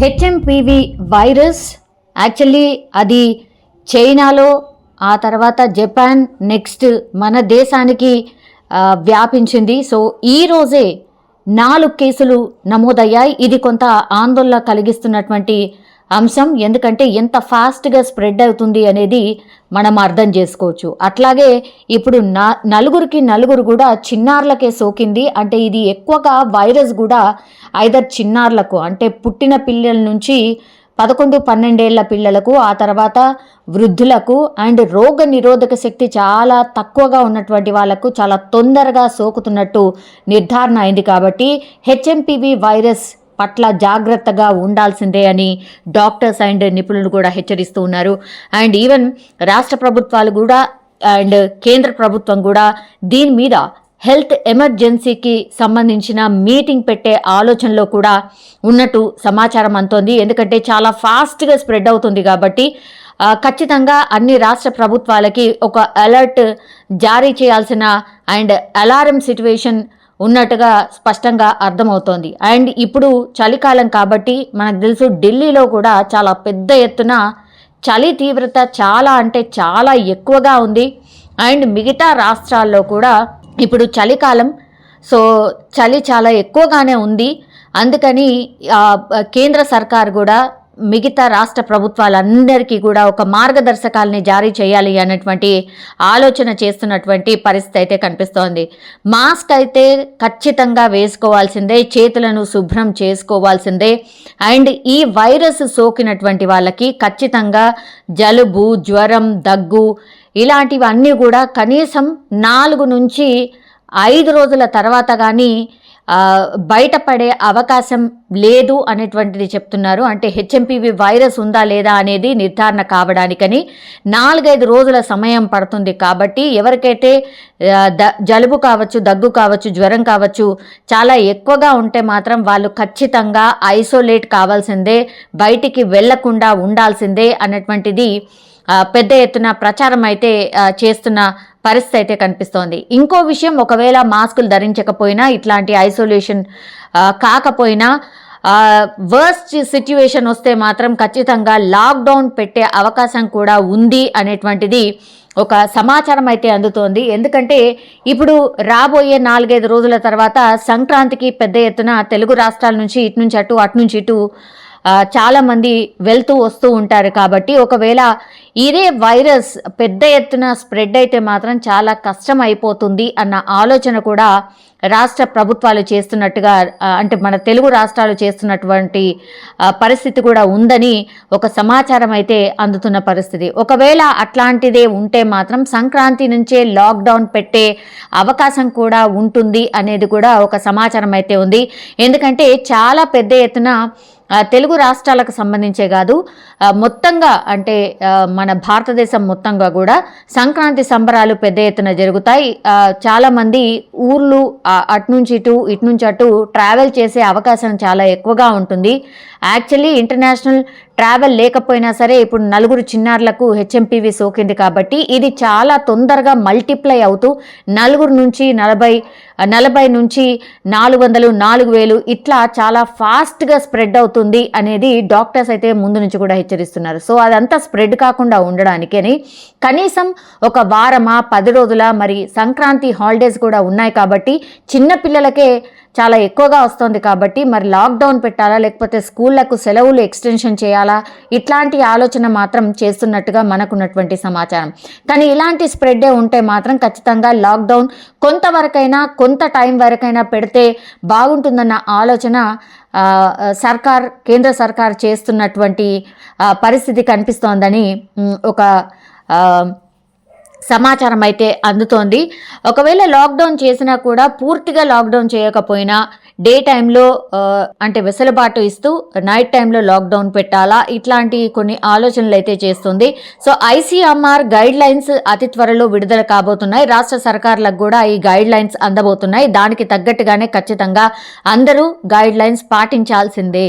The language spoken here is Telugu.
హెచ్ఎంపివి వైరస్ యాక్చువల్లీ అది చైనాలో, ఆ తర్వాత జపాన్, నెక్స్ట్ మన దేశానికి వ్యాపించింది. సో ఈ రోజే 4 కేసులు నమోదయ్యాయి. ఇది కొంత ఆందోళన కలిగిస్తున్నటువంటి అంశం. ఎందుకంటే ఎంత ఫాస్ట్గా స్ప్రెడ్ అవుతుంది అనేది మనం అర్థం చేసుకోవచ్చు. అట్లాగే ఇప్పుడు నలుగురు కూడా చిన్నారులకే సోకింది. అంటే ఇది ఎక్కువగా వైరస్ కూడా ఐదర్ చిన్నారులకు అంటే పుట్టిన పిల్లల నుంచి 11-12 ఏళ్ల పిల్లలకు, ఆ తర్వాత వృద్ధులకు అండ్ రోగ నిరోధక శక్తి చాలా తక్కువగా ఉన్నటువంటి వాళ్ళకు చాలా తొందరగా సోకుతున్నట్టు నిర్ధారణ అయింది. కాబట్టి హెచ్ఎంపివి వైరస్ పట్ల జాగ్రత్తగా ఉండాల్సిందే అని డాక్టర్స్ అండ్ నిపుణులు కూడా హెచ్చరిస్తూ ఉన్నారు. అండ్ ఈవెన్ రాష్ట్ర ప్రభుత్వాలు కూడా అండ్ కేంద్ర ప్రభుత్వం కూడా దీని మీద హెల్త్ ఎమర్జెన్సీకి సంబంధించిన మీటింగ్ పెట్టే ఆలోచనలో కూడా ఉన్నట్టు సమాచారం అందుతోంది. ఎందుకంటే చాలా ఫాస్ట్గా స్ప్రెడ్ అవుతుంది కాబట్టి ఖచ్చితంగా అన్ని రాష్ట్ర ప్రభుత్వాలకి ఒక అలర్ట్ జారీ చేయాల్సిన అండ్ అలారం సిచ్యువేషన్ ఉన్నట్టుగా స్పష్టంగా అర్థమవుతోంది. అండ్ ఇప్పుడు చలికాలం కాబట్టి మనకు తెలుసు ఢిల్లీలో కూడా చాలా పెద్ద ఎత్తున చలి తీవ్రత చాలా అంటే చాలా ఎక్కువగా ఉంది. అండ్ మిగతా రాష్ట్రాల్లో కూడా ఇప్పుడు చలికాలం, సో చలి చాలా ఎక్కువగానే ఉంది. అందుకని కేంద్ర సర్కార్ కూడా మిగతా రాష్ట్ర ప్రభుత్వాలందరికీ కూడా ఒక మార్గదర్శకాలని జారీ చేయాలి అన్నటువంటి ఆలోచన చేస్తున్నటువంటి పరిస్థితి అయితే కనిపిస్తోంది. మాస్క్ అయితే ఖచ్చితంగా వేసుకోవాల్సిందే, చేతులను శుభ్రం చేసుకోవాల్సిందే. అండ్ ఈ వైరస్ సోకినటువంటి వాళ్ళకి ఖచ్చితంగా జలుబు, జ్వరం, దగ్గు ఇలాంటివన్నీ కూడా కనీసం 4 నుంచి 5 రోజుల తర్వాత కానీ బయటపడే అవకాశం లేదు అనేటువంటిది చెప్తున్నారు. అంటే హెచ్ఎంపివి వైరస్ ఉందా లేదా అనేది నిర్ధారణ కావడానికని 4-5 రోజుల సమయం పడుతుంది. కాబట్టి ఎవరికైతే జలుబు కావచ్చు, దగ్గు కావచ్చు, జ్వరం కావచ్చు చాలా ఎక్కువగా ఉంటే మాత్రం వాళ్ళు ఖచ్చితంగా ఐసోలేట్ కావాల్సిందే, బయటికి వెళ్లకుండా ఉండాల్సిందే అన్నటువంటిది పెద్ద ఎత్తున ప్రచారం అయితే చేస్తున్న పరిస్థితి అయితే కనిపిస్తోంది. ఇంకో విషయం, ఒకవేళ మాస్కులు ధరించకపోయినా, ఇట్లాంటి ఐసోలేషన్ కాకపోయినా వర్స్ట్ సిచ్యువేషన్ వస్తే మాత్రం ఖచ్చితంగా లాక్డౌన్ పెట్టే అవకాశం కూడా ఉంది అనేటువంటిది ఒక సమాచారం అయితే అందుతోంది. ఎందుకంటే ఇప్పుడు రాబోయే 4-5 రోజుల తర్వాత సంక్రాంతికి పెద్ద ఎత్తున తెలుగు రాష్ట్రాల నుంచి ఇటు నుంచి అటు, అటు నుంచి ఇటు చాలామంది వెళ్తూ వస్తూ ఉంటారు. కాబట్టి ఒకవేళ ఇదే వైరస్ పెద్ద ఎత్తున స్ప్రెడ్ అయితే మాత్రం చాలా కష్టం అయిపోతుంది అన్న ఆలోచన కూడా రాష్ట్ర ప్రభుత్వాలు చేస్తున్నట్టుగా, అంటే మన తెలుగు రాష్ట్రాలు చేస్తున్నటువంటి పరిస్థితి కూడా ఉందని ఒక సమాచారం అయితే అందుతున్న పరిస్థితి. ఒకవేళ అట్లాంటిదే ఉంటే మాత్రం సంక్రాంతి నుంచే లాక్డౌన్ పెట్టే అవకాశం కూడా ఉంటుంది అనేది కూడా ఒక సమాచారం అయితే ఉంది. ఎందుకంటే చాలా పెద్ద ఎత్తున తెలుగు రాష్ట్రాలకు సంబంధించే కాదు, మొత్తంగా అంటే మన భారతదేశం మొత్తంగా కూడా సంక్రాంతి సంబరాలు పెద్ద ఎత్తున జరుగుతాయి. చాలామంది ఊర్లు అటు నుంచి ఇటు, ఇటు నుంచి అటు ట్రావెల్ చేసే అవకాశం చాలా ఎక్కువగా ఉంటుంది. యాక్చువల్లీ ఇంటర్నేషనల్ ట్రావెల్ లేకపోయినా సరే ఇప్పుడు 4 చిన్నారులకు హెచ్ఎంపివి సోకింది. కాబట్టి ఇది చాలా తొందరగా మల్టిప్లై అవుతూ 4 నుంచి 40 నుంచి 400, 4000 ఇట్లా చాలా ఫాస్ట్గా స్ప్రెడ్ అవుతుంది అనేది డాక్టర్స్ అయితే ముందు నుంచి కూడా హెచ్చరిస్తున్నారు. సో అదంతా స్ప్రెడ్ కాకుండా ఉండడానికని కనీసం ఒక వారమా 10 రోజుల మరి సంక్రాంతి హాలిడేస్ కూడా ఉన్నాయి కాబట్టి చిన్న పిల్లలకే చాలా ఎక్కువగా వస్తుంది. కాబట్టి మరి లాక్డౌన్ పెట్టాలా లేకపోతే స్కూళ్లకు సెలవులు ఎక్స్టెన్షన్ చేయాలా, ఇట్లాంటి ఆలోచన మాత్రం చేస్తున్నట్టుగా మనకున్నటువంటి సమాచారం. కానీ ఇలాంటి స్ప్రెడ్డే ఉంటే మాత్రం ఖచ్చితంగా లాక్డౌన్ కొంతవరకైనా, కొంత టైం వరకైనా పెడితే బాగుంటుందన్న ఆలోచన కేంద్ర సర్కార్ చేస్తున్నటువంటి పరిస్థితి కనిపిస్తోందని ఒక సమాచారం అయితే అందుతోంది. ఒకవేళ లాక్డౌన్ చేసినా కూడా పూర్తిగా లాక్డౌన్ చేయకపోయినా డే టైంలో అంటే వెసులుబాటు ఇస్తూ నైట్ టైంలో లాక్డౌన్ పెట్టాలా, ఇట్లాంటి కొన్ని ఆలోచనలు అయితే చేస్తుంది. సో ఐసీఎంఆర్ గైడ్ లైన్స్ అతి త్వరలో విడుదల కాబోతున్నాయి. రాష్ట్ర సర్కార్లకు కూడా ఈ గైడ్ లైన్స్ అందబోతున్నాయి. దానికి తగ్గట్టుగానే ఖచ్చితంగా అందరూ గైడ్ లైన్స్ పాటించాల్సిందే.